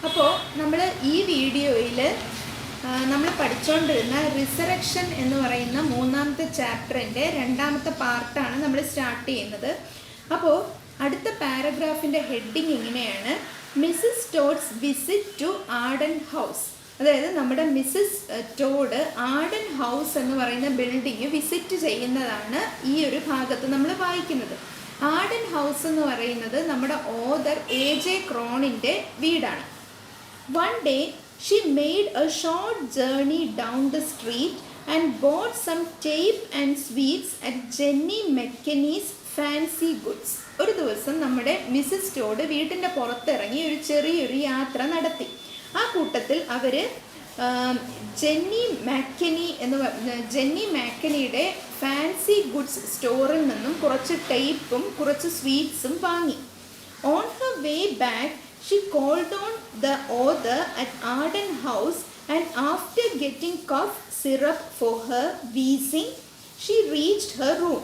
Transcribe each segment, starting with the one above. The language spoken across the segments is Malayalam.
അപ്പോൾ നമ്മൾ ഈ വീഡിയോയിൽ നമ്മൾ പഠിച്ചുകൊണ്ടിരുന്ന റിസറക്ഷൻ എന്ന് പറയുന്ന മൂന്നാമത്തെ ചാപ്റ്ററിൻ്റെ രണ്ടാമത്തെ പാർട്ടാണ് നമ്മൾ സ്റ്റാർട്ട് ചെയ്യുന്നത്. അപ്പോൾ അടുത്ത പാരഗ്രാഫിൻ്റെ ഹെഡിങ് ഇങ്ങനെയാണ്: Mrs Todd's visit to Arden House. അതായത് നമ്മുടെ മിസ്സസ് ടോഡ് ആർഡൻ ഹൗസ് എന്ന് പറയുന്ന ബിൽഡിംഗ് വിസിറ്റ് ചെയ്യുന്നതാണ് ഈ ഒരു ഭാഗത്ത് നമ്മൾ വായിക്കുന്നത്. ആർഡൻ ഹൗസ് എന്ന് പറയുന്നത് നമ്മുടെ ഓതർ A.J. ക്രോണിൻ്റെ വീടാണ്. One day she made a short journey down the street and bought some tape and sweets at Jenny McInnes fancy goods. ഒരു ദിവസം നമ്മുടെ മിസ്സസ് ടോഡ് വീട്ടിൻ്റെ പുറത്തിറങ്ങി ഒരു ചെറിയൊരു യാത്ര നടത്തി. ആ കൂട്ടത്തിൽ അവർ ജെന്നി മാക്കനിയുടെ ഫാൻസി ഗുഡ്സ് സ്റ്റോറിൽ നിന്നും കുറച്ച് ടേപ്പും കുറച്ച് സ്വീറ്റ്സും വാങ്ങി. On her way back she called on the author at Arden House and after getting cough syrup for her wheezing she reached her room.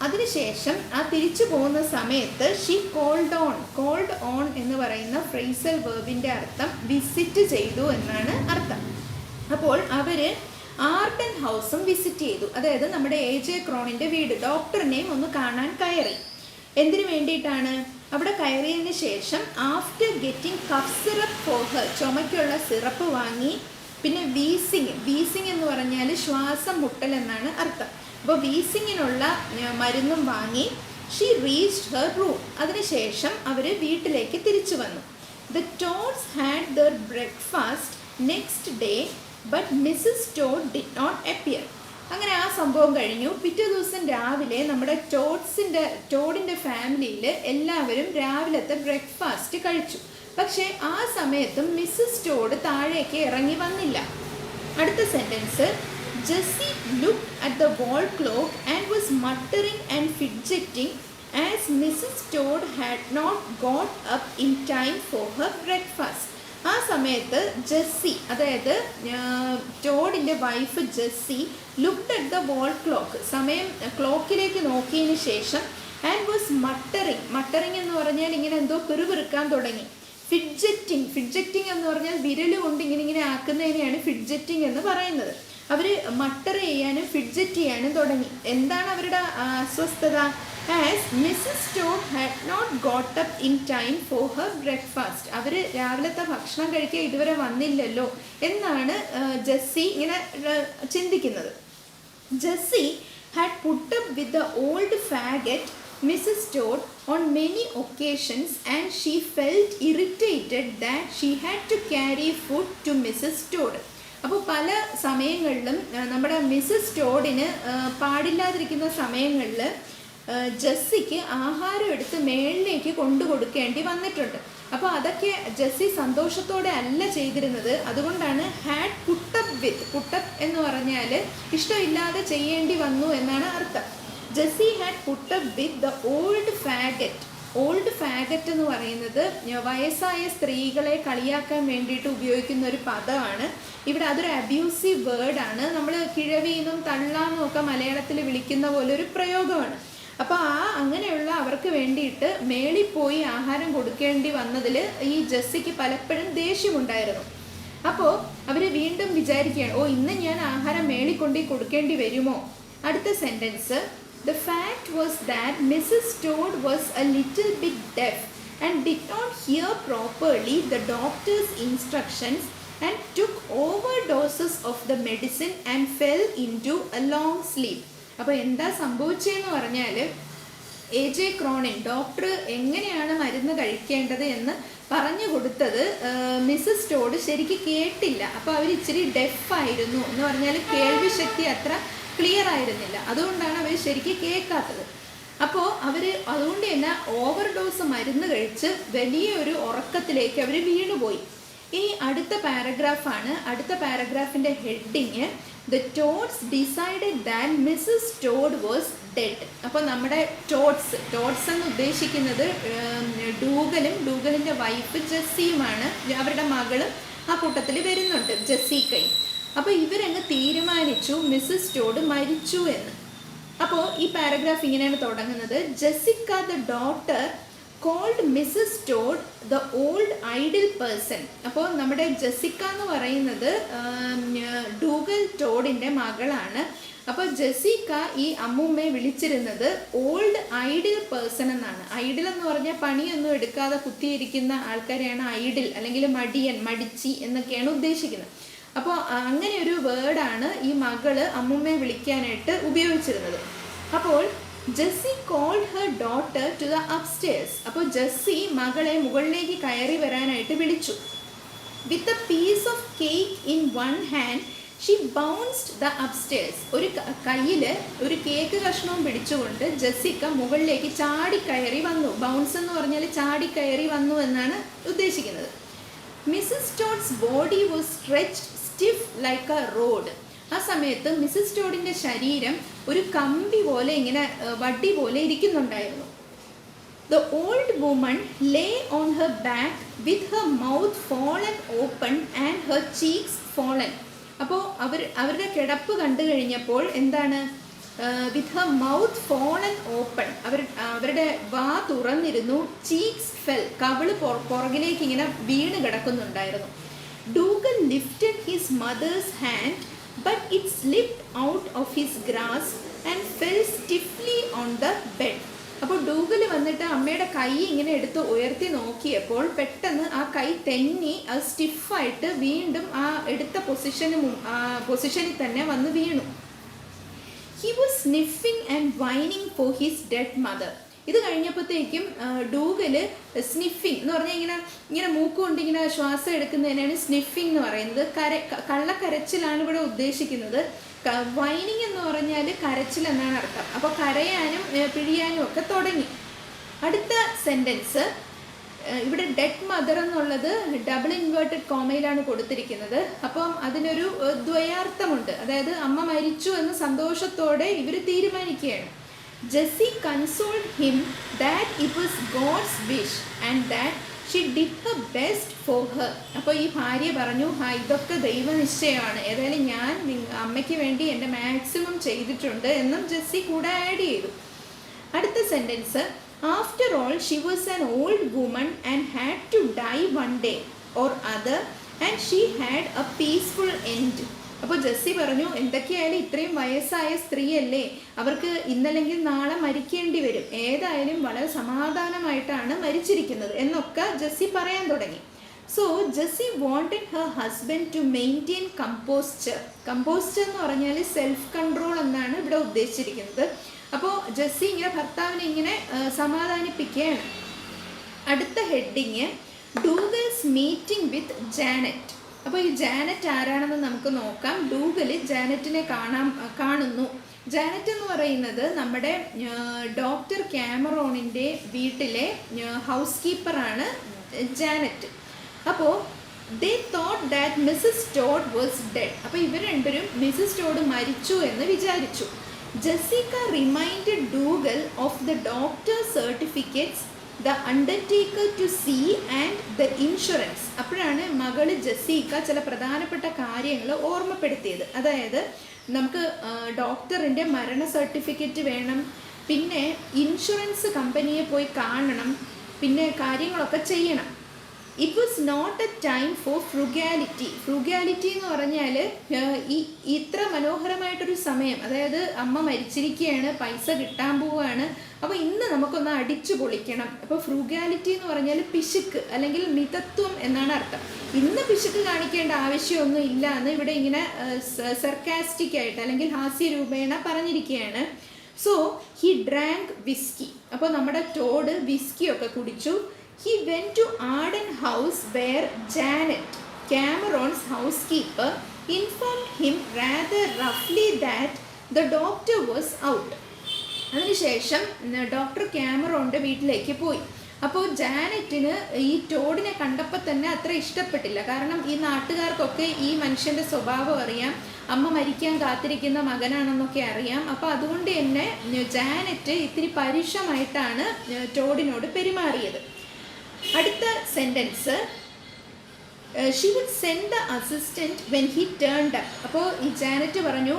അതിനുശേഷം തിരിച്ചു പോകുന്ന സമയത്ത് ഷീ കോൾഡ് ഓൺ എന്ന് പറയുന്ന ഫ്രേസൽ വെർബിൻ്റെ അർത്ഥം വിസിറ്റ് ചെയ്തു എന്നാണ് അർത്ഥം. അപ്പോൾ അവർ ആർഡൻ ഹൗസും വിസിറ്റ് ചെയ്തു. അതായത് നമ്മുടെ A.J. ക്രോണിൻ്റെ വീട്, ഡോക്ടറിനെയും ഒന്ന് കാണാൻ കയറി. എന്തിനു വേണ്ടിയിട്ടാണ്? അവിടെ കയറിയതിന് ശേഷം after getting cough syrup for her, ചുമയ്ക്കുള്ള സിറപ്പ് വാങ്ങി. പിന്നെ വീസിങ് എന്ന് പറഞ്ഞാൽ ശ്വാസം മുട്ടൽ എന്നാണ് അർത്ഥം. അപ്പോൾ വീസിങ്ങിനുള്ള മരുന്നും വാങ്ങി. She reached her room. അതിനുശേഷം അവർ വീട്ടിലേക്ക് തിരിച്ചു വന്നു. The Todds had their breakfast next day but Mrs Todd did not appear. അങ്ങനെ ആ സംഭവം കഴിഞ്ഞു. പിറ്റേ ദിവസം രാവിലെ നമ്മുടെ ടോഡിൻ്റെ ഫാമിലിയിൽ എല്ലാവരും രാവിലത്തെ ബ്രേക്ക്ഫാസ്റ്റ് കഴിച്ചു. പക്ഷേ ആ സമയത്തും മിസ്സസ് ടോഡ് താഴേക്ക് ഇറങ്ങി വന്നില്ല. അടുത്ത sentence: Jessie looked at the wall clock and was muttering and fidgeting as Mrs. Todd had not got up in time for her breakfast. ആ സമയത്ത് ജെസ്സി, അതായത് ടോഡിൻ്റെ wife Jessie, looked at the wall clock, സമയം ക്ലോക്കിലേക്ക് നോക്കിയതിന് ശേഷം, ആൻഡ് വാസ് മട്ടറിങ് എന്ന് പറഞ്ഞാൽ ഇങ്ങനെ എന്തോ പെറുപെറുക്കാൻ തുടങ്ങി. ഫിഡ്ജറ്റിംഗ് എന്ന് പറഞ്ഞാൽ വിരൽ കൊണ്ട് ഇങ്ങനെ ആക്കുന്നതിനെയാണ് ഫിഡ്ജറ്റിംഗ് എന്ന് പറയുന്നത്. അവർ മട്ടർ ചെയ്യാനും ഫിഡ്ജറ്റ് ചെയ്യാനും തുടങ്ങി. എന്താണ് അവരുടെ അസ്വസ്ഥത? As Mrs Todd had not got up in time for her breakfast. അവർ രാവിലത്തെ ഭക്ഷണം കഴിക്കാൻ ഇതുവരെ വന്നില്ലല്ലോ എന്നാണ് ജെസ്സി ഇങ്ങനെ ചിന്തിക്കുന്നത്. Jessie had put up with the old faggot Mrs. Todd on many occasions and she felt irritated that she had to carry food to Mrs. Todd. അപ്പോൾ പല സമയങ്ങളിലും നമ്മുടെ മിസ്സസ് ടോഡിന് പാടില്ലാതിരിക്കുന്ന സമയങ്ങളിൽ ജെസ്സിക്ക് ആഹാരം എടുത്ത് മേളിലേക്ക് കൊണ്ടു കൊടുക്കേണ്ടി വന്നിട്ടുണ്ട്. അപ്പോൾ അതൊക്കെ ജെസ്സി സന്തോഷത്തോടെ അല്ല ചെയ്തിരുന്നത്. അതുകൊണ്ടാണ് ഹാഡ് പുട്ടപ്പ് എന്ന് പറഞ്ഞാൽ ഇഷ്ടമില്ലാതെ ചെയ്യേണ്ടി വന്നു എന്നാണ് അർത്ഥം. Jessie had put up with the old faggot എന്ന് പറയുന്നത് വയസ്സായ സ്ത്രീകളെ കളിയാക്കാൻ വേണ്ടിയിട്ട് ഉപയോഗിക്കുന്ന ഒരു പദമാണ്. ഇവിടെ അതൊരു അബ്യൂസീവ് വേർഡാണ്. നമ്മൾ കിഴവീന്നും തള്ളാന്നും ഒക്കെ മലയാളത്തിൽ വിളിക്കുന്ന പോലെ ഒരു പ്രയോഗമാണ്. അപ്പോൾ അങ്ങനെയുള്ള അവർക്ക് വേണ്ടിയിട്ട് മേളിൽ പോയി ആഹാരം കൊടുക്കേണ്ടി വന്നതിൽ ഈ ജെസ്സിക്ക് പലപ്പോഴും ദേഷ്യമുണ്ടായിരുന്നു. അപ്പോൾ അവർ വീണ്ടും വിചാരിക്കുകയാണ്, ഇന്ന് ഞാൻ ആഹാരം മേളിൽ കൊണ്ടു കൊടുക്കേണ്ടി വരുമോ? അടുത്ത sentence: The fact was that Mrs. Todd was a little bit deaf and did not hear properly the doctor's instructions and took overdoses of the medicine and fell into a long sleep. അപ്പോൾ എന്താ സംഭവിച്ചതെന്ന് പറഞ്ഞാൽ A.J. ക്രോണിൻ ഡോക്ടർ എങ്ങനെയാണ് മരുന്ന് കഴിക്കേണ്ടത് എന്ന് പറഞ്ഞു കൊടുത്തത് മിസ്സസ് ടോഡ് ശരിക്കും കേട്ടില്ല. അപ്പോൾ അവർ ഇച്ചിരി ഡെഫായിരുന്നു എന്ന് പറഞ്ഞാൽ കേൾവി ശക്തി അത്ര ക്ലിയർ ആയിരുന്നില്ല. അതുകൊണ്ടാണ് അവർ ശരിക്കും കേൾക്കാത്തത്. അപ്പോൾ അതുകൊണ്ട് തന്നെ ഓവർഡോസ് മരുന്ന് കഴിച്ച് വലിയൊരു ഉറക്കത്തിലേക്ക് അവർ വീണുപോയി. ഇനി അടുത്ത പാരഗ്രാഫാണ്. അടുത്ത പാരഗ്രാഫിൻ്റെ heading: the Todds decided that Mrs Todd was dead. അപ്പോൾ നമ്മുടെ ടോഡ്സ് എന്ന് ഉദ്ദേശിക്കുന്നത് ഡൂഗലിൻ്റെ വൈഫ് ജെസ്സിയുമാണ്. അവരുടെ മകളും ആ കൂട്ടത്തിൽ വരുന്നുണ്ട്, ജെസ്സിക്കയും. അപ്പോൾ ഇവരങ്ങ് തീരുമാനിച്ചു മിസ്സസ് ടോഡ് മരിച്ചു എന്ന്. അപ്പോൾ ഈ പാരഗ്രാഫ് ഇങ്ങനെയാണ് തുടങ്ങുന്നത്: Jessica the daughter called Mrs Todd the old idle person. അപ്പോൾ നമ്മുടെ ജെസിക്ക എന്ന് പറയുന്നത് ഡൂഗൽ ടോഡിൻ്റെ മകളാണ്. അപ്പോൾ ജെസിക്ക ഈ അമ്മൂമ്മയെ വിളിച്ചിരുന്നത് ഓൾഡ് ഐഡിൽ പേഴ്സൺ എന്നാണ്. ഐഡിൽ എന്ന് പറഞ്ഞാൽ പണിയൊന്നും എടുക്കാതെ കുത്തിയിരിക്കുന്ന ആൾക്കാരെയാണ് ഐഡിൽ അല്ലെങ്കിൽ മടിയൻ, മടിച്ചി എന്നൊക്കെയാണ് ഉദ്ദേശിക്കുന്നത്. അപ്പോൾ അങ്ങനെ ഒരു വേർഡാണ് ഈ മകള് അമ്മൂമ്മയെ വിളിക്കാനായിട്ട് ഉപയോഗിച്ചിരുന്നത്. അപ്പോൾ Jessie called her daughter to the upstairs. അപ്പോൾ ജെസ്സി മകളെ മുകളിലേക്ക് കയറി വരാനായിട്ട് വിളിച്ചു. With a piece of cake in one hand she bounced the upstairs. ഒരു കയ്യിൽ ഒരു കേക്ക് കഷ്ണവും പിടിച്ചുകൊണ്ട് ജെസ്സിക്ക മുകളിലേക്ക് ചാടിക്കയറി വന്നു. ബൗൺസ് എന്ന് പറഞ്ഞാൽ ചാടിക്കയറി വന്നു എന്നാണ് ഉദ്ദേശിക്കുന്നത്. Mrs Todd's body was stretched stiff like a rod. ആ സമയത്ത് മിസ്സസ് ടോഡിൻ്റെ ശരീരം ഒരു കമ്പി പോലെ ഇങ്ങനെ വടി പോലെ ഇരിക്കുന്നുണ്ടായിരുന്നു. The old woman lay on her back with her mouth fallen open and her cheeks fallen. അപ്പോൾ അവരുടെ കിടപ്പ് കണ്ടു കഴിഞ്ഞപ്പോൾ എന്താണ്, with her mouth fallen open, അവരുടെ വാ തുറന്നിരുന്നു. ചീക്സ് ഫെൽ, കവിള് പുറകിലേക്ക് ഇങ്ങനെ വീണ് കിടക്കുന്നുണ്ടായിരുന്നു. Dougal lifted his mother's hand but it slipped out of his grasp and fell stiffly on the bed. അപ്പോൾ ഡൂഗൽ വന്നിട്ട് അമ്മയുടെ കൈ ഇങ്ങനെ എടുത്ത് ഉയർത്തി നോക്കിയപ്പോൾ പെട്ടെന്ന് ആ കൈ തെന്നി അത് സ്റ്റിഫായിട്ട് വീണ്ടും ആ എടുത്ത പൊസിഷനിൽ തന്നെ വന്ന് വീണു. He was sniffing and whining for his dead mother. ഇത് കഴിഞ്ഞപ്പോഴത്തേക്കും ഡൂഗല് സ്നിഫിങ് എന്ന് പറഞ്ഞാൽ ഇങ്ങനെ മൂക്കുകൊണ്ട് ഇങ്ങനെ ശ്വാസം എടുക്കുന്നതിനാണ് സ്നിഫിങ് എന്ന് പറയുന്നത്. കള്ളക്കരച്ചിലാണ് ഇവിടെ ഉദ്ദേശിക്കുന്നത്. വൈനിങ് എന്ന് പറഞ്ഞാൽ കരച്ചിൽ എന്നാണ് അർത്ഥം. അപ്പോൾ കരയാനും പിഴിയാനും ഒക്കെ തുടങ്ങി. അടുത്ത സെൻറ്റൻസ് ഇവിടെ ഡെഡ് മദർ എന്നുള്ളത് ഡബിൾ ഇൻവേർട്ടഡ് കോമയിലാണ് കൊടുത്തിരിക്കുന്നത്. അപ്പം അതിനൊരു ദ്വയാർത്ഥമുണ്ട്. അതായത് അമ്മ മരിച്ചു എന്ന് സന്തോഷത്തോടെ ഇവർ തീരുമാനിക്കുകയാണ്. Jessie consoled him that it was God's wish and that she did her best for her. അപ്പോൾ ഈ ഭാര്യ പറഞ്ഞു, ഇതൊക്കെ ദൈവനിശ്ചയമാണ്, ഏതായാലും ഞാൻ അമ്മയ്ക്ക് വേണ്ടി എൻ്റെ മാക്സിമം ചെയ്തിട്ടുണ്ട് എന്നും ജെസ്സി കൂടെ ആഡ് ചെയ്തു. അടുത്ത sentence, after all she was an old woman and had to die one day or other and she had a peaceful end. അപ്പോൾ ജെസ്സി പറഞ്ഞു, എന്തൊക്കെയായാലും ഇത്രയും വയസ്സായ സ്ത്രീയല്ലേ, അവർക്ക് ഇന്നല്ലെങ്കിൽ നാളെ മരിക്കേണ്ടി വരും, ഏതായാലും വളരെ സമാധാനമായിട്ടാണ് മരിച്ചിരിക്കുന്നത് എന്നൊക്കെ ജെസ്സി പറയാൻ തുടങ്ങി. So Jessie wanted her husband to maintain composure. Composure എന്ന് പറഞ്ഞാൽ സെൽഫ് കൺട്രോൾ എന്നാണ് ഇവിടെ ഉദ്ദേശിച്ചിരിക്കുന്നത്. അപ്പോൾ ജെസ്സി ഇങ്ങനെ ഭർത്താവിനെ ഇങ്ങനെ സമാധാനിപ്പിക്കുകയാണ്. അടുത്ത ഹെഡിങ്, ഡൂഗൽസ് മീറ്റിംഗ് വിത്ത് ജാനറ്റ്. അപ്പോൾ ഈ ജാനറ്റ് ആരാണെന്ന് നമുക്ക് നോക്കാം. ഡൂഗൽ ജാനറ്റിനെ കാണുന്നു. ജാനറ്റ് എന്ന് പറയുന്നത് നമ്മുടെ ഡോക്ടർ ക്യാമറോണിൻ്റെ വീട്ടിലെ ഹൗസ് കീപ്പറാണ് ജാനറ്റ്. അപ്പോൾ they thought that Mrs Todd was dead. അപ്പോൾ ഇവർ രണ്ടുപേരും മിസ്സസ് ടോഡ് മരിച്ചു എന്ന് വിചാരിച്ചു. Jessica reminded Dougal of the doctor certificates, the undertaker to see and the insurance. അപ്പോഴാണ് മകള് ജെസ്സിക്ക ചില പ്രധാനപ്പെട്ട കാര്യങ്ങൾ ഓർമ്മപ്പെടുത്തിയത്. അതായത് നമുക്ക് ഡോക്ടറിൻ്റെ മരണ സർട്ടിഫിക്കറ്റ് വേണം, പിന്നെ ഇൻഷുറൻസ് കമ്പനിയെ പോയി കാണണം, പിന്നെ കാര്യങ്ങളൊക്കെ ചെയ്യണം. It was not a time for frugality. Frugality എന്ന് പറഞ്ഞാൽ ഇത്ര മനോഹരമായിട്ടൊരു സമയം, അതായത് അമ്മ മരിച്ചിരിക്കുകയാണ്, പൈസ കിട്ടാൻ പോവുകയാണ്, അപ്പോൾ ഇന്ന് നമുക്കൊന്ന് അടിച്ചു പൊളിക്കണം. അപ്പോൾ ഫ്രുഗാലിറ്റി എന്ന് പറഞ്ഞാൽ പിശുക്ക് അല്ലെങ്കിൽ മിതത്വം എന്നാണ് അർത്ഥം. ഇന്ന് പിശുക്ക് കാണിക്കേണ്ട ആവശ്യമൊന്നും ഇല്ല എന്ന് ഇവിടെ ഇങ്ങനെ സർക്കാസ്റ്റിക് ആയിട്ട് അല്ലെങ്കിൽ ഹാസ്യരൂപേണ പറഞ്ഞിരിക്കുകയാണ്. So he drank whisky. അപ്പോൾ നമ്മുടെ ടോഡ് വിസ്കിയൊക്കെ കുടിച്ചു. He went to Arden house where Janet, Cameron's housekeeper, informed him rather roughly that the doctor was out. അതിനുശേഷം ഡോക്ടർ ക്യാമറോൻ്റെ വീട്ടിലേക്ക് പോയി. അപ്പോൾ ജാനറ്റിന് ഈ ടോഡിനെ കണ്ടപ്പോൾ തന്നെ അത്ര ഇഷ്ടപ്പെട്ടില്ല. കാരണം ഈ നാട്ടുകാർക്കൊക്കെ ഈ മനുഷ്യൻ്റെ സ്വഭാവം അറിയാം, അമ്മ മരിക്കാൻ കാത്തിരിക്കുന്ന മകനാണെന്നൊക്കെ അറിയാം. അപ്പോൾ അതുകൊണ്ട് തന്നെ ജാനറ്റ് ഇത്തിരി പരുഷമായിട്ടാണ് ടോഡിനോട് പെരുമാറിയത്. അടുത്ത sentence, she would send the assistant when he turned up. അപ്പോൾ ഈ ജാനറ്റ് പറഞ്ഞു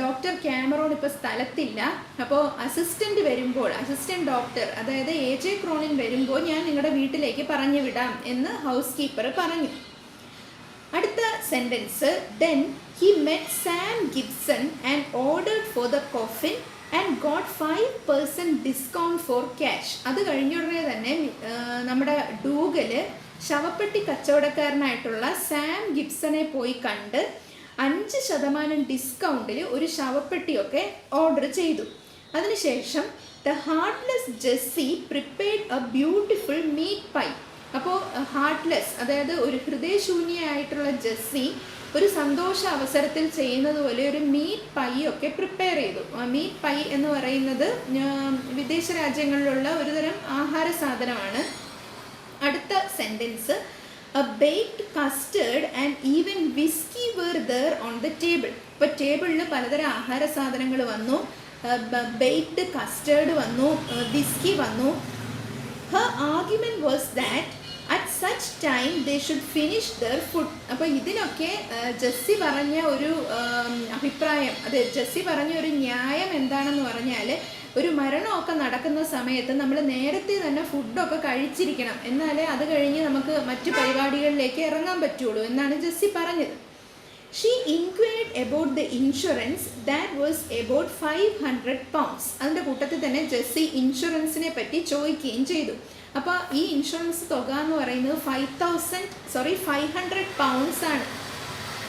ഡോക്ടർ ക്യാമറോൺ ഇപ്പോൾ സ്ഥലത്തില്ല, അപ്പോൾ അസിസ്റ്റൻറ്റ് വരുമ്പോൾ, അസിസ്റ്റൻറ്റ് ഡോക്ടർ അതായത് AJ ക്രോണിൻ വരുമ്പോൾ ഞാൻ നിങ്ങളുടെ വീട്ടിലേക്ക് പറഞ്ഞു വിടാം എന്ന് ഹൗസ് കീപ്പർ പറഞ്ഞു. അടുത്ത sentence, then he met Sam Gibson and ordered for the coffin and got 5% discount for cash. അത് കഴിഞ്ഞ ഉടനെ തന്നെ നമ്മുടെ ഡൂഗല് ശവപ്പെട്ടി കച്ചവടക്കാരനായിട്ടുള്ള സാം ഗിബ്സനെ പോയി കണ്ട് 5% ഡിസ്കൗണ്ടിൽ ഒരു ശവപ്പെട്ടിയൊക്കെ ഓർഡർ ചെയ്തു. അതിനുശേഷം the heartless Jessie prepared a beautiful meat pie. അപ്പോൾ ഹാർട്ട്ലെസ് അതായത് ഒരു ഹൃദയശൂന്യയായിട്ടുള്ള ജെസ്സി ഒരു സന്തോഷ അവസരത്തിൽ ചെയ്യുന്നത് പോലെ ഒരു മീറ്റ് പൈ ഒക്കെ പ്രിപ്പയർ ചെയ്തു. മീറ്റ് പൈ എന്ന് പറയുന്നത് വിദേശ രാജ്യങ്ങളിലുള്ള ഒരുതരം ആഹാര സാധനമാണ്. അടുത്ത sentence, a baked custard and even whisky were there on the table. ഇപ്പോൾ ടേബിളിൽ പലതരം ആഹാര സാധനങ്ങൾ വന്നു, ബേക്ക്ഡ് കസ്റ്റേർഡ് വന്നു, വിസ്കി വന്നു. Har argument was that at such time they should finish there food. അപ്പോൾ ഇതിനൊക്കെ ജെസ്സി പറഞ്ഞ ഒരു അഭിപ്രായം, അത് ജെസ്സി പറഞ്ഞ ഒരു ന്യായം എന്താണെന്ന് പറഞ്ഞാൽ, ഒരു മരണമൊക്കെ നടക്കുന്ന സമയത്ത് നമ്മൾ നേരത്തെ തന്നെ ഫുഡൊക്കെ കഴിച്ചിരിക്കണം, എന്നാലേ അത് കഴിഞ്ഞ് നമുക്ക് മറ്റു പരിപാടികളിലേക്ക് ഇറങ്ങാൻ പറ്റുള്ളൂ എന്നാണ് ജെസ്സി പറഞ്ഞത്. She inquired about the insurance that was about 500 pounds. അതിൻ്റെ കൂട്ടത്തിൽ തന്നെ ജെസ്സി ഇൻഷുറൻസിനെ പറ്റി ചോദിക്കുകയും ചെയ്തു. അപ്പോൾ ഈ ഇൻഷുറൻസ് തുക എന്ന് പറയുന്നത് 500 pounds ആണ്.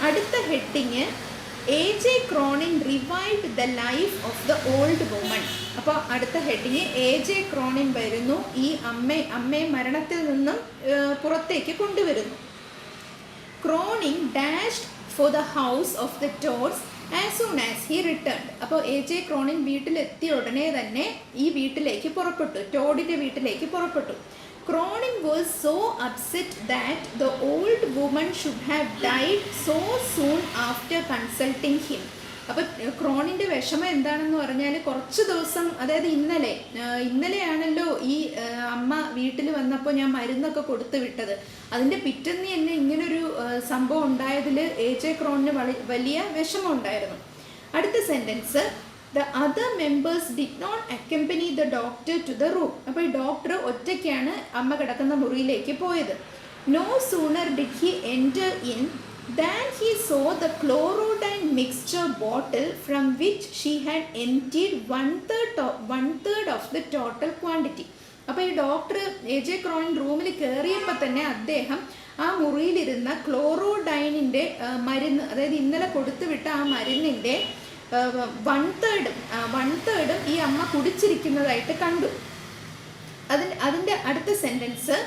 അടുത്ത heading, AJ Cronin revived the life of the old woman. അപ്പോൾ അടുത്ത ഹെഡിങ് AJ ക്രോണിൻ വരുന്നു, ഈ അമ്മയെ മരണത്തിൽ നിന്നും പുറത്തേക്ക് കൊണ്ടുവരുന്നു. Cronin dashed for the house of the Toad's as soon as he returned. അപ്പോൾ AJ ക്രോണിൻ വീട്ടിലെത്തിയ ഉടനെ തന്നെ ഈ വീട്ടിലേക്ക് പുറപ്പെട്ടു, ടോഡിൻ്റെ വീട്ടിലേക്ക് പുറപ്പെട്ടു. Cronin was so upset that the old woman should have died so soon after consulting him. അപ്പോൾ ക്രോണിൻ്റെ വിഷമം എന്താണെന്ന് പറഞ്ഞാൽ, കുറച്ച് ദിവസം, അതായത് ഇന്നലെയാണല്ലോ ഈ അമ്മ വീട്ടിൽ വന്നപ്പോൾ ഞാൻ മരുന്നൊക്കെ കൊടുത്തു വിട്ടത്, അതിൻ്റെ പിറ്റേന്ന് തന്നെ ഇങ്ങനൊരു സംഭവം ഉണ്ടായതിൽ AJ ക്രോണിന് വലിയ വിഷമം ഉണ്ടായിരുന്നു. അടുത്ത sentence, the other members did not accompany the doctor to the room. അപ്പോൾ ഈ ഡോക്ടർ ഒറ്റയ്ക്കാണ് അമ്മ കിടക്കുന്ന മുറിയിലേക്ക് പോയത്. No sooner did he enter in than he saw the chlorodyne mixture bottle from which she had emptied one third of the total quantity. അപ്പോൾ ഈ ഡോക്ടർ AJ ക്രോണിൻ റൂമിൽ കയറിയപ്പോൾ തന്നെ അദ്ദേഹം ആ മുറിയിലിരുന്ന ക്ലോറോഡൈനിൻ്റെ മരുന്ന്, അതായത് ഇന്നലെ കൊടുത്തുവിട്ട ആ മരുന്നിൻ്റെ 1/3 ഈ അമ്മ കുടിച്ചിരിക്കുന്നതായിട്ട് കണ്ടു. അതിൻ്റെ അടുത്ത sentence,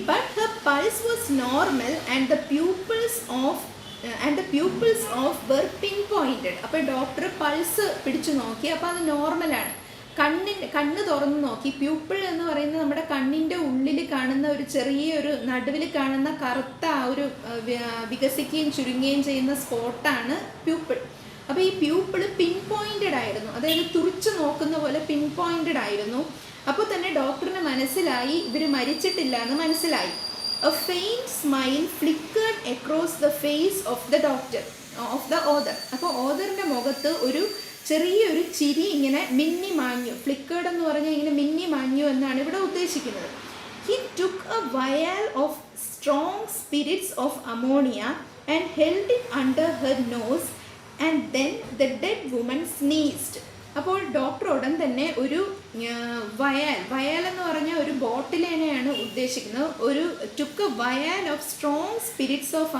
but her pulse was normal and the pupils of were pinpointed. അപ്പോൾ ഡോക്ടർ പൾസ് പിടിച്ചു നോക്കി, അപ്പോൾ അത് നോർമലാണ്. കണ്ണ് തുറന്ന് നോക്കി. പ്യൂപ്പിൾ എന്ന് പറയുന്നത് നമ്മുടെ കണ്ണിൻ്റെ ഉള്ളിൽ കാണുന്ന ഒരു ചെറിയൊരു നടുവിൽ കാണുന്ന കറുത്ത ആ ഒരു വികസിക്കുകയും ചുരുങ്ങുകയും ചെയ്യുന്ന സ്പോട്ടാണ് പ്യൂപ്പിൾ. അപ്പോൾ ഈ പ്യൂപ്പിൾ പിൻ പോയിൻറ്റഡ് ആയിരുന്നു, അതായത് തുറിച്ച് നോക്കുന്ന പോലെ പിൻ പോയിൻറ്റഡ് ആയിരുന്നു. അപ്പോൾ തന്നെ ഡോക്ടറിന് മനസ്സിലായി ഇവർ മരിച്ചിട്ടില്ല എന്ന് മനസ്സിലായി. A faint smile flickered across the face of the author. അപ്പോൾ ഓതറിൻ്റെ മുഖത്ത് ഒരു ചെറിയൊരു ചിരി ഇങ്ങനെ മിന്നി മാഞ്ഞു. ഫ്ലിക്കേർഡ് എന്ന് പറഞ്ഞാൽ ഇങ്ങനെ മിന്നി മാഞ്ഞു എന്നാണ് ഇവിടെ ഉദ്ദേശിക്കുന്നത്. He took a vial of strong spirits of ammonia and held it under her nose and then the dead woman sneezed. അപ്പോൾ ഡോക്ടർ ഉടൻ തന്നെ ഒരു വയൽ എന്ന് പറഞ്ഞാൽ ഒരു ബോട്ടിലിനെയാണ് ഉദ്ദേശിക്കുന്നത്. ഒരു took a vial of strong spirits of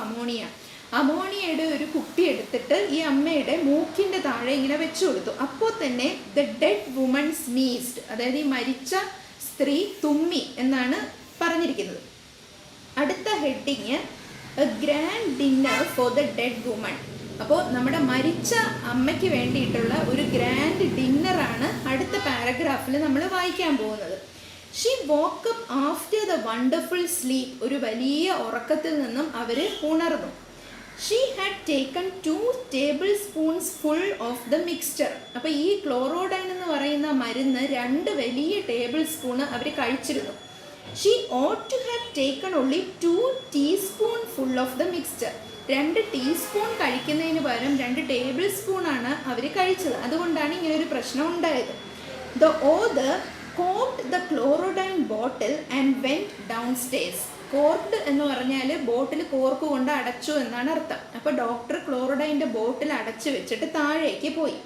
അമോണിയയുടെ ഒരു കുപ്പി എടുത്തിട്ട് ഈ അമ്മയുടെ മൂക്കിൻ്റെ താഴെ ഇങ്ങനെ വെച്ചു കൊടുത്തു. അപ്പോൾ തന്നെ ദ ഡെഡ് വുമൺ സ്നീസ്ഡ്, അതായത് ഈ മരിച്ച സ്ത്രീ തുമ്മി എന്നാണ് പറഞ്ഞിരിക്കുന്നത്. അടുത്ത heading, A grand dinner for the dead woman. അപ്പോൾ നമ്മുടെ മരിച്ച അമ്മയ്ക്ക് വേണ്ടിയിട്ടുള്ള ഒരു ഗ്രാൻഡ് ഡിന്നറാണ് അടുത്ത പാരഗ്രാഫിൽ നമ്മൾ വായിക്കാൻ പോകുന്നത്. She woke up after the wonderful sleep. ഒരു വലിയ ഉറക്കത്തിൽ നിന്നും അവർ ഉണർന്നു. She had taken 2 tablespoons full of the mixture. അപ്പോൾ ഈ ക്ലോറോഡൈൻ എന്ന് പറയുന്ന മരുന്ന് 2 വലിയ ടേബിൾ സ്പൂണ് അവർ കഴിച്ചിരുന്നു. She ought to have taken only 2 teaspoonful of the mixture. 2 teaspoon കഴിക്കുന്നതിന് പകരം 2 ടേബിൾ സ്പൂണാണ് അവർ കഴിച്ചത്. അതുകൊണ്ടാണ് ഇങ്ങനെ ഒരു പ്രശ്നം ഉണ്ടായത്. The author corked the chlorodyne bottle and went downstairs. കോർക്ഡ് എന്ന് പറഞ്ഞാൽ ബോട്ടിൽ കോർക്ക് കൊണ്ട് അടച്ചു എന്നാണ് അർത്ഥം. അപ്പോൾ ഡോക്ടർ ക്ലോറോഡൈൻ്റെ ബോട്ടിൽ അടച്ചു വെച്ചിട്ട് താഴേക്ക് പോയി.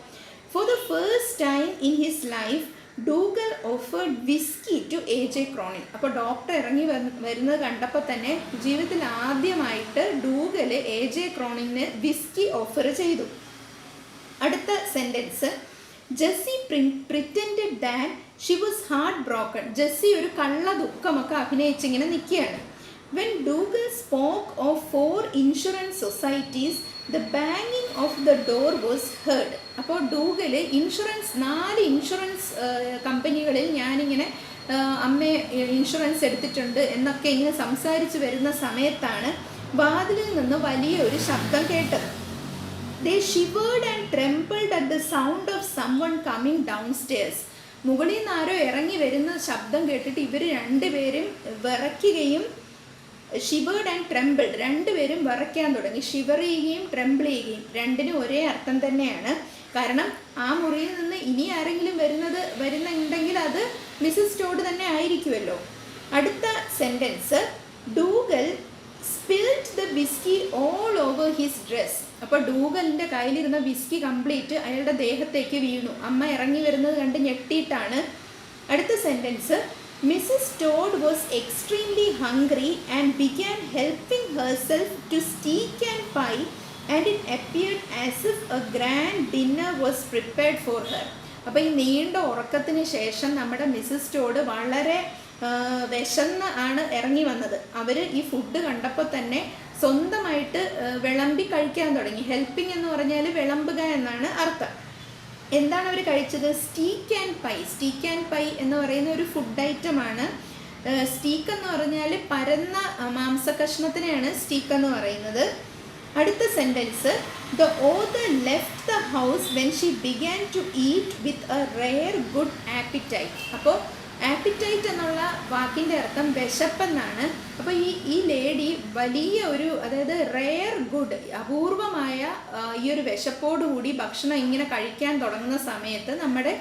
For the first time in his life, Dougal offered whisky to AJ Cronin. അപ്പോൾ ഡോക്ടർ ഇറങ്ങി വരുന്നത് കണ്ടപ്പോൾ തന്നെ ജീവിതത്തിൽ ആദ്യമായിട്ട് ഡൂഗൽ AJ Croninന് വിസ്കി ഓഫർ ചെയ്തു. അടുത്ത sentence, Jessie pretended that she was heart broken. Jessie ഒരു കള്ള ദുഃഖമൊക്കെ അഭിനയിച്ചിങ്ങനെ നിൽക്കുകയാണ്. When Dougal spoke of 4 insurance societies, the banging of the door was heard. അപ്പോൾ ഡൂഗൽ 4 ഇൻഷുറൻസ് കമ്പനികളിൽ ഞാനിങ്ങനെ അമ്മ ഇൻഷുറൻസ് എടുത്തിട്ടുണ്ട് എന്നൊക്കെ ഇങ്ങനെ സംസാരിച്ച് വരുന്ന സമയത്താണ് വാതിലിൽ നിന്ന് വലിയ ഒരു ശബ്ദം കേട്ടത്. They shivered and trembled at the sound of someone coming downstairs. മുകളിൽ നിന്ന് ആരോ ഇറങ്ങി വരുന്ന ശബ്ദം കേട്ടിട്ട് ഇവർ രണ്ടുപേരും വിറയ്ക്കുകയും, ഷിവേർഡ് ആൻഡ് ട്രെമ്പിൾഡ്, രണ്ടുപേരും വിറയ്ക്കാൻ തുടങ്ങി. ഷിവർ ചെയ്യുകയും ട്രെമ്പിൾ ചെയ്യുകയും രണ്ടിനും ഒരേ അർത്ഥം തന്നെയാണ്. കാരണം ആ മുറിയിൽ നിന്ന് ഇനി ആരെങ്കിലും വരുന്നുണ്ടെങ്കിൽ അത് മിസ്സസ് ടോഡ് തന്നെ ആയിരിക്കുമല്ലോ. അടുത്ത sentence, Dougal spilled the whisky all over his dress. അപ്പോൾ ഡൂഗലിൻ്റെ കയ്യിലിരുന്ന വിസ്കി കംപ്ലീറ്റ് അയാളുടെ ദേഹത്തേക്ക് വീണു. അമ്മ ഇറങ്ങി വരുന്നത് കണ്ട് ഞെട്ടിയിട്ടാണ്. അടുത്ത sentence, Mrs Todd was extremely hungry and began helping herself to steak and pie and it appeared as if a grand dinner was prepared for her. അപ്പോൾ ഈ നീണ്ട ഉറക്കത്തിന് ശേഷം നമ്മുടെ മിസ്സസ് ടോഡ് വളരെ വിശന്ന് ആണ് ഇറങ്ങി വന്നത്. അവർ ഈ ഫുഡ് കണ്ടപ്പോൾ തന്നെ സ്വന്തമായിട്ട് വിളമ്പി കഴിക്കാൻ തുടങ്ങി. ഹെൽപ്പിംഗ് എന്ന് പറഞ്ഞാൽ വിളമ്പുക എന്നാണ് അർത്ഥം. എന്താണ് അവർ കഴിച്ചത്? Steak and pi. Steak and pi എന്ന് പറയുന്ന ഒരു ഫുഡ് ഐറ്റമാണ്. സ്റ്റീക്ക് എന്ന് പറഞ്ഞാൽ പരന്ന മാംസകഷ്ണത്തിനെയാണ് സ്റ്റീക്ക് എന്ന് പറയുന്നത്. അടുത്ത sentence, the author left the house when she began to eat with a rare good appetite. അപ്പോൾ ആപ്പിറ്റൈറ്റ് എന്നുള്ള വാക്കിൻ്റെ അർത്ഥം വിശപ്പെന്നാണ്. അപ്പോൾ ഈ ലേഡി വലിയ ഒരു, അതായത് റെയർ ഗുഡ്, അപൂർവമായ ഈ ഒരു വിശപ്പോടുകൂടി ഭക്ഷണം ഇങ്ങനെ കഴിക്കാൻ തുടങ്ങുന്ന സമയത്ത് നമ്മുടെ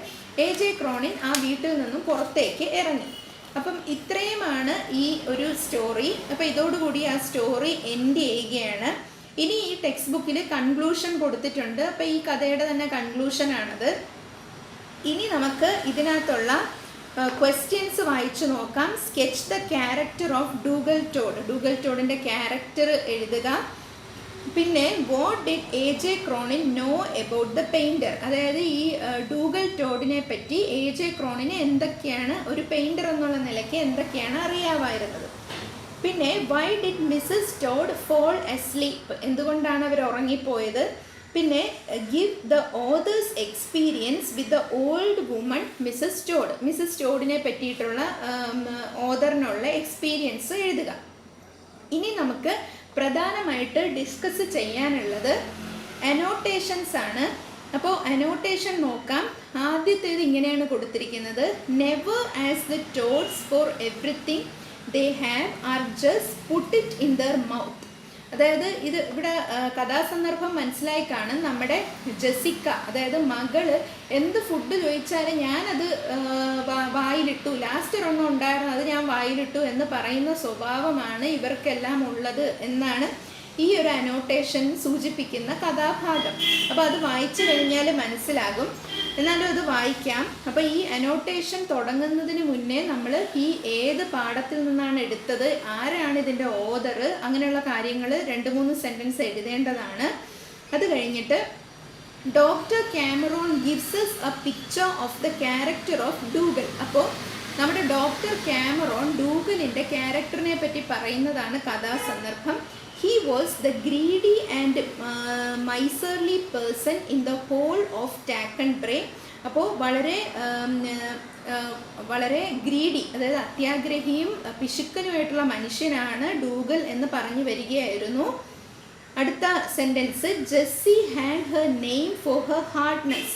AJ Cronin ആ വീട്ടിൽ നിന്നും പുറത്തേക്ക് ഇറങ്ങി. അപ്പം ഇത്രയുമാണ് ഈ ഒരു സ്റ്റോറി. അപ്പോൾ ഇതോടുകൂടി ആ സ്റ്റോറി എൻഡ് ചെയ്യുകയാണ്. ഇനി ഈ ടെക്സ്റ്റ് ബുക്കിൽ കൺക്ലൂഷൻ കൊടുത്തിട്ടുണ്ട്. അപ്പോൾ ഈ കഥയുടെ തന്നെ കൺക്ലൂഷനാണത്. ഇനി നമുക്ക് ഇതിനകത്തുള്ള ക്വസ്റ്റ്യൻസ് വായിച്ചു നോക്കാം. Sketch the character of Dougal Todd. Dougal ടോഡിൻ്റെ ക്യാരക്ടർ എഴുതുക. പിന്നെ what did AJ Cronin know about the painter. അതായത് ഈ ഡൂഗൽ ടോഡിനെ പറ്റി AJ Cronin എന്തൊക്കെയാണ്, ഒരു പെയിൻറ്റർ എന്നുള്ള നിലയ്ക്ക് എന്തൊക്കെയാണ് അറിയാമായിരുന്നത്. പിന്നെ why did Mrs Todd fall asleep. എന്തുകൊണ്ടാണ് അവർ ഉറങ്ങിപ്പോയത്. പിന്നെ give the author's experience with the old woman Mrs Todd. Mrs ടോഡിനെ പറ്റിയിട്ടുള്ള ഓതറിനുള്ള എക്സ്പീരിയൻസ് എഴുതുക. ഇനി നമുക്ക് പ്രധാനമായിട്ട് ഡിസ്കസ് ചെയ്യാനുള്ളത് അനോട്ടേഷൻസ് ആണ്. അപ്പോൾ അനോട്ടേഷൻ നോക്കാം. ആദ്യത്തേത് ഇങ്ങനെയാണ് കൊടുത്തിരിക്കുന്നത്, never as the Toad's four everything they have are just put it in there mouth. അതായത് ഇത് ഇവിടെ കഥാസന്ദർഭം മനസ്സിലായി കാണും. നമ്മുടെ ജെസിക്ക, അതായത് മകള് എന്ത് ഫുഡ് ചോദിച്ചാലും ഞാനത് വായിലിട്ടു, ലാസ്റ്റ് ഒരെണ്ണം ഉണ്ടായിരുന്നു അത് ഞാൻ വായിലിട്ടു എന്ന് പറയുന്ന സ്വഭാവമാണ് ഇവർക്കെല്ലാം ഉള്ളത് എന്നാണ് ഈ ഒരു അനോട്ടേഷൻ സൂചിപ്പിക്കുന്ന കഥാഭാഗം. അപ്പോൾ അത് വായിച്ചു കഴിഞ്ഞാൽ മനസ്സിലാകും. എന്നാലും അത് വായിക്കാം. അപ്പോൾ ഈ അനോട്ടേഷൻ തുടങ്ങുന്നതിന് മുന്നേ നമ്മൾ ഈ ഏത് പാഠത്തിൽ നിന്നാണ് എടുത്തത്, ആരാണ് ഇതിൻ്റെ ഓതർ, അങ്ങനെയുള്ള കാര്യങ്ങൾ 2-3 സെൻറ്റൻസ് എഴുതേണ്ടതാണ്. അത് കഴിഞ്ഞിട്ട് doctor Cameron gives us a picture of the character of Dougal. അപ്പോൾ നമ്മുടെ ഡോക്ടർ കാമറോൺ ഡൂഗലിൻ്റെ ക്യാരക്ടറിനെ പറ്റി പറയുന്നതാണ് കഥാസന്ദർഭം. He was the greedy and miserly person in the whole of Tackenbray. അപ്പോൾ വളരെ ഗ്രീഡി, അതായത് അത്യാഗ്രഹിയും പിശുക്കനുമായിട്ടുള്ള മനുഷ്യനാണ് ഡൂഗൽ എന്ന് പറഞ്ഞു വരികയായിരുന്നു. അടുത്ത sentence, Jessie had her name for her hardness.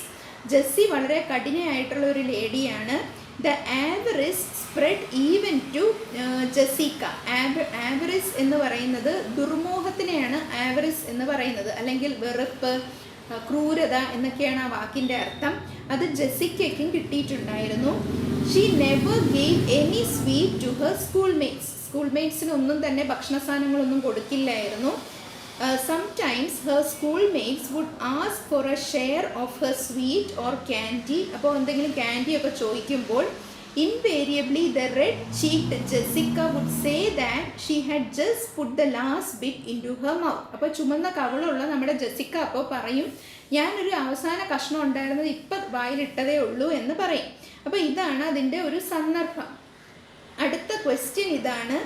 Jessie വളരെ കഠിനയായിട്ടുള്ള ഒരു ലേഡിയാണ്. The avarice spread even to Jessica. Avarice എന്ന് പറയുന്നത് ദുർമോഹത്തിനെയാണ് avarice എന്ന് പറയുന്നത്, അല്ലെങ്കിൽ വെറുപ്പ്, ക്രൂരത എന്നൊക്കെയാണ് ആ വാക്കിൻ്റെ അർത്ഥം. അത് ജെസിക്കയ്ക്കും കിട്ടിയിട്ടുണ്ടായിരുന്നു. She never gave any sweet to her സ്കൂൾമേറ്റ്സിനൊന്നും തന്നെ ഭക്ഷണ സാധനങ്ങളൊന്നും കൊടുക്കില്ലായിരുന്നു. Sometimes her schoolmates would ask for a share of her sweet or candy. അപ്പോൾ എന്തെങ്കിലും candy ഒക്കെ ചോദിക്കുമ്പോൾ invariably the red-cheeked Jessica would say that she had just put the last bit into her mouth. അപ്പോൾ ചുമന്ന കവളുള്ള നമ്മുടെ ജെസിക്ക അപ്പോൾ പറയും, ഞാനൊരു അവസാന കഷ്ണം ഉണ്ടായിരുന്നത് ഇപ്പം വായിലിട്ടതേ ഉള്ളൂ എന്ന് പറയും. അപ്പോൾ ഇതാണ് അതിൻ്റെ ഒരു സന്ദർഭം. അടുത്ത ക്വസ്റ്റ്യൻ ഇതാണ്.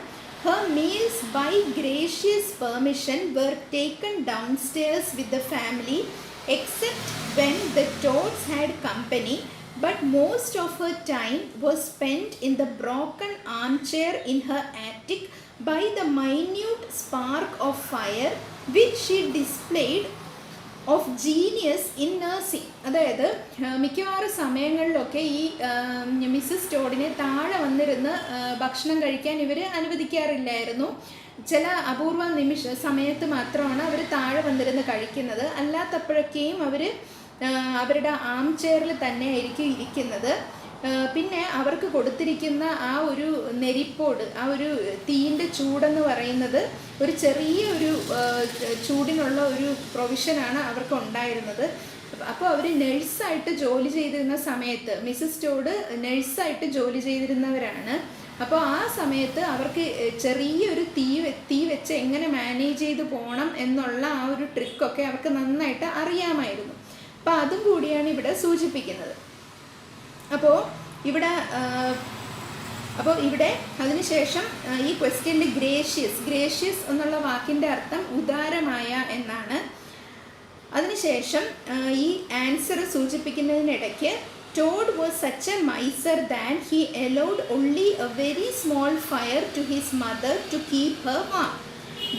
Her meals by gracious permission were taken downstairs with the family except when the Todds had company, but most of her time was spent in the broken armchair in her attic by the minute spark of fire which she displayed of genius in nursing. അതായത് മിക്കവാറും സമയങ്ങളിലൊക്കെ ഈ മിസ്സസ് ടോഡിനെ താഴെ വന്നിരുന്ന് ഭക്ഷണം കഴിക്കാൻ ഇവർ അനുവദിക്കാറില്ലായിരുന്നു. ചില അപൂർവ സമയത്ത് മാത്രമാണ് അവർ താഴെ വന്നിരുന്ന് കഴിക്കുന്നത്. അല്ലാത്തപ്പോഴൊക്കെയും അവർ അവരുടെ ആം ചെയറിൽ തന്നെ ആയിരിക്കും ഇരിക്കുന്നത്. പിന്നെ അവർക്ക് കൊടുത്തിരിക്കുന്ന ആ ഒരു നെരിപ്പോട്, ആ ഒരു തീൻ്റെ ചൂടെന്ന് പറയുന്നത് ഒരു ചെറിയ ഒരു ചൂടിനുള്ള ഒരു പ്രൊവിഷനാണ് അവർക്ക് ഉണ്ടായിരുന്നത്. അപ്പോൾ അവർ നഴ്സായിട്ട് ജോലി ചെയ്തിരുന്ന സമയത്ത്, മിസ്സസ് ടോഡ് നഴ്സായിട്ട് ജോലി ചെയ്തിരുന്നവരാണ്. അപ്പോൾ ആ സമയത്ത് അവർക്ക് ചെറിയൊരു തീ വെച്ച് എങ്ങനെ മാനേജ് ചെയ്ത് പോകണം എന്നുള്ള ആ ഒരു ട്രിക്കൊക്കെ അവർക്ക് നന്നായിട്ട് അറിയാമായിരുന്നു. അപ്പോൾ അതും കൂടിയാണ് ഇവിടെ സൂചിപ്പിക്കുന്നത്. അപ്പോൾ ഇവിടെ അതിനുശേഷം ഈ ക്വസ്റ്റ്യനിൽ ഗ്രേഷ്യസ് എന്നുള്ള വാക്കിൻ്റെ അർത്ഥം ഉദാരമായ എന്നാണ്. അതിനുശേഷം ഈ answer സൂചിപ്പിക്കുന്നതിനിടയ്ക്ക് Todd was such a miser that he allowed only a very small fire to his mother to keep her warm.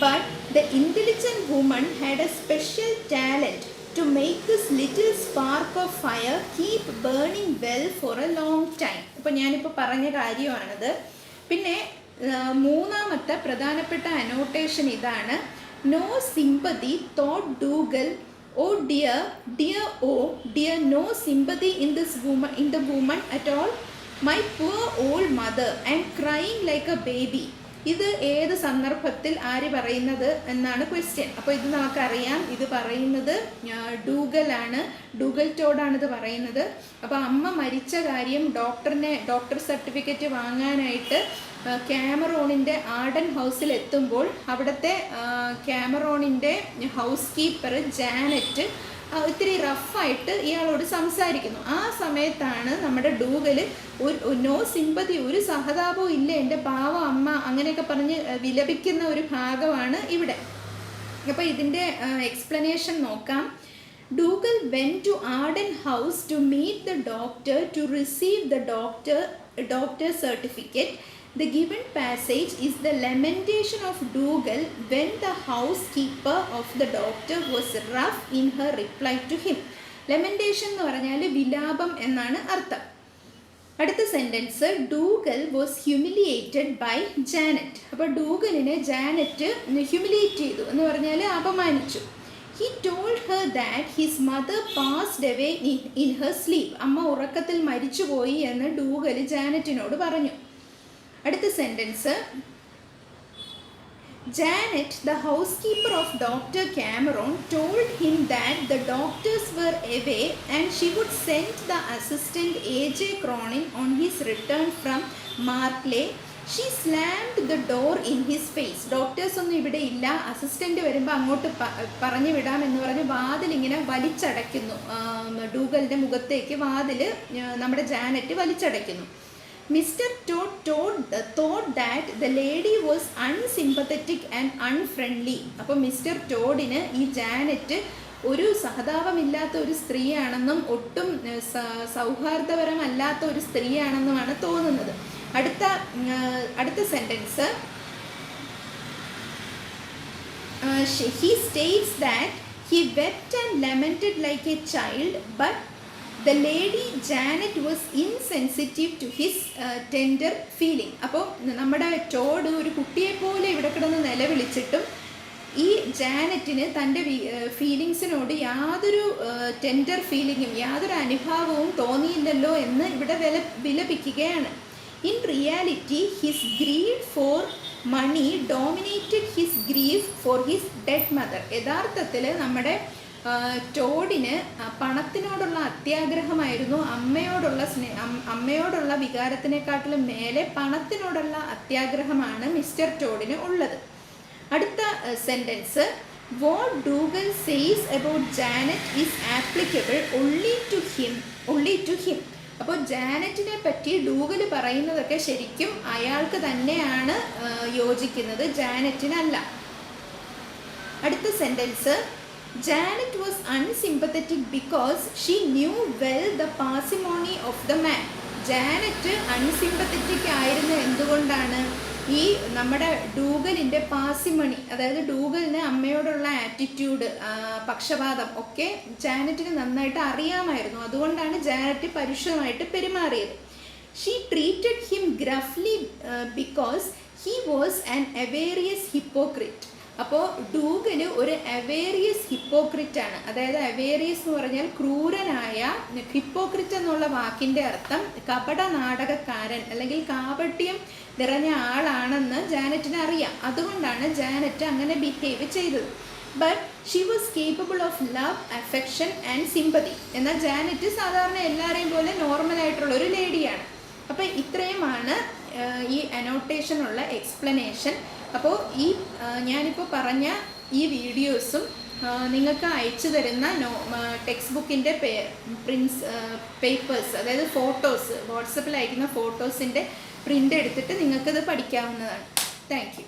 But the intelligent woman had a special talent to make this little spark of fire keep burning well for a long time. അപ്പോൾ ഞാനിപ്പോൾ പറഞ്ഞ കാര്യമാണത്. പിന്നെ മൂന്നാമത്തെ പ്രധാനപ്പെട്ട അനോട്ടേഷൻ ഇതാണ്. No sympathy thought Dougal. Oh dear, no sympathy in the woman at all. My poor old mother, I am crying like a baby. ഇത് ഏത് സന്ദർഭത്തിൽ ആര് പറയുന്നത് എന്നാണ് ക്വസ്റ്റ്യൻ. അപ്പോൾ ഇത് നമുക്കറിയാം, ഇത് പറയുന്നത് ഡൂഗൽ ടോഡാണ് ഇത് പറയുന്നത്. അപ്പോൾ അമ്മ മരിച്ച കാര്യം ഡോക്ടർ സർട്ടിഫിക്കറ്റ് വാങ്ങാനായിട്ട് ക്യാമറോണിൻ്റെ ആർഡൻ ഹൗസിൽ എത്തുമ്പോൾ അവിടുത്തെ ക്യാമറോണിൻ്റെ ഹൗസ് കീപ്പർ ജാനറ്റ് ഇത്തിരി റഫായിട്ട് ഇയാളോട് സംസാരിക്കുന്നു. ആ സമയത്താണ് നമ്മുടെ ഡൂഗൽ നോ സിമ്പതി, ഒരു സഹതാപവും ഇല്ല എൻ്റെ പാവ അമ്മ, അങ്ങനെയൊക്കെ പറഞ്ഞ് വിലപിക്കുന്ന ഒരു ഭാഗമാണ് ഇവിടെ. അപ്പോൾ ഇതിൻ്റെ എക്സ്പ്ലനേഷൻ നോക്കാം. Dougal went to Arden house to meet the doctor to receive the doctor certificate. The given passage is the lamentation of Dougal when the housekeeper of the doctor was rough in her reply to him. Lamentation എന്ന് പറഞ്ഞാൽ വിലാപം എന്നാണ് അർത്ഥം. അടുത്ത sentence, Dougal was humiliated by Janet. അപ്പോൾ ഡൂഗലിനെ ജാനറ്റ് ഹ്യൂമിലിയേറ്റ് ചെയ്തു എന്ന് പറഞ്ഞാൽ അപമാനിച്ചു. He told her that his mother passed away in her sleep. അമ്മ ഉറക്കത്തിൽ മരിച്ചുപോയി എന്ന് ഡൂഗൽ ജാനറ്റിനോട് പറഞ്ഞു. അടുത്ത sentence, Janet, the housekeeper of Dr. Cameron, told him that the doctors were away and she would send the assistant A.J. Cronin on his return from Markley. She slammed the door in his face. Doctors ഒന്നും ഇവിടെ ഇല്ല, അസിസ്റ്റൻ്റ് വരുമ്പോൾ അങ്ങോട്ട് പറഞ്ഞു വിടാമെന്ന് പറഞ്ഞ് വാതിലിങ്ങനെ വലിച്ചടയ്ക്കുന്നു. ഡൂഗലിൻ്റെ മുഖത്തേക്ക് വാതിൽ നമ്മുടെ Janet വലിച്ചടയ്ക്കുന്നു. Mr. Todd thought that the lady was unsympathetic and unfriendly. അപ്പോൾ മിസ്റ്റർ ടോഡിന് ഈ ജാനറ്റ് ഒരു സഹതാപമില്ലാത്ത ഒരു സ്ത്രീയാണെന്നും ഒട്ടും സൗഹാർദ്ദപരമല്ലാത്ത ഒരു സ്ത്രീയാണെന്നുമാണ് തോന്നുന്നത്. അടുത്ത sentence, he states that he wept and lamented like a child, but the lady Janet was insensitive to his tender feeling. അപ്പോൾ നമ്മുടെ ടോഡ് ഒരു കുട്ടിയെപ്പോലെ ഇവിടെ കിടന്ന് നിലവിളിച്ചിട്ടും ഈ ജാനറ്റിന് തൻ്റെ ഫീലിങ്സിനോട് യാതൊരു ടെൻഡർ ഫീലിങ്ങും യാതൊരു അനുഭാവവും തോന്നിയില്ലല്ലോ എന്ന് ഇവിടെ വിലപിക്കുകയാണ്. In reality his greed for money dominated his grief for his dead mother. യഥാർത്ഥത്തിൽ നമ്മുടെ ടോഡിന് പണത്തിനോടുള്ള അത്യാഗ്രഹമായിരുന്നു അമ്മയോടുള്ള വികാരത്തിനെക്കാട്ടിലും മേലെ പണത്തിനോടുള്ള അത്യാഗ്രഹമാണ് മിസ്റ്റർ ടോഡിന് ഉള്ളത്. അടുത്ത sentence, what Dougal says about Janet is applicable only to him. അപ്പോൾ ജാനറ്റിനെ പറ്റി ഡൂഗൽ പറയുന്നതൊക്കെ ശരിക്കും അയാൾക്ക് തന്നെയാണ് യോജിക്കുന്നത്, ജാനറ്റിനല്ല. അടുത്ത sentence, Janet was unsympathetic because she knew well the parsimony of the man. Janet unsympathetic ആയിരുന്ന എന്തുകൊണ്ടാണ്? ഈ നമ്മുടെ ഡൂഗലിൻ്റെ പാസിമണി, അതായത് ഡൂഗലിന് അമ്മയോടുള്ള ആറ്റിറ്റ്യൂഡ്, പക്ഷപാതം ഒക്കെ ജാനറ്റിന് നന്നായിട്ട് അറിയാമായിരുന്നു. അതുകൊണ്ടാണ് ജാനറ്റ് പരുഷമായിട്ട് പെരുമാറിയത്. She treated him gruffly because he was an avaricious hypocrite. അപ്പോൾ ഡൂഗല് ഒരു അവേറിയസ് ഹിപ്പോക്രിറ്റ് ആണ്. അതായത് അവേറിയസ് എന്ന് പറഞ്ഞാൽ ക്രൂരനായ, ഹിപ്പോക്രിറ്റ് എന്നുള്ള വാക്കിൻ്റെ അർത്ഥം കപട നാടകക്കാരൻ അല്ലെങ്കിൽ കാപട്യം നിറഞ്ഞ ആളാണെന്ന് ജാനറ്റിന് അറിയാം. അതുകൊണ്ടാണ് ജാനറ്റ് അങ്ങനെ ബിഹേവ് ചെയ്തത്. But she was capable of love, affection and sympathy. എന്നാൽ ജാനറ്റ് സാധാരണ എല്ലാവരെയും പോലെ നോർമലായിട്ടുള്ള ഒരു ലേഡിയാണ്. അപ്പോൾ ഇത്രയുമാണ് ഈ അനോട്ടേഷനുള്ള എക്സ്പ്ലനേഷൻ. അപ്പോൾ ഈ ഞാനിപ്പോൾ പറഞ്ഞ ഈ വീഡിയോസും നിങ്ങൾക്ക് അയച്ചു തരുന്ന ടെക്സ്റ്റ് ബുക്കിൻ്റെ പേപ്പേഴ്സ്, അതായത് ഫോട്ടോസ്, വാട്സപ്പിൽ അയക്കുന്ന ഫോട്ടോസിൻ്റെ പ്രിൻ്റ് എടുത്തിട്ട് നിങ്ങൾക്കിത് പഠിക്കാവുന്നതാണ്. Thank you.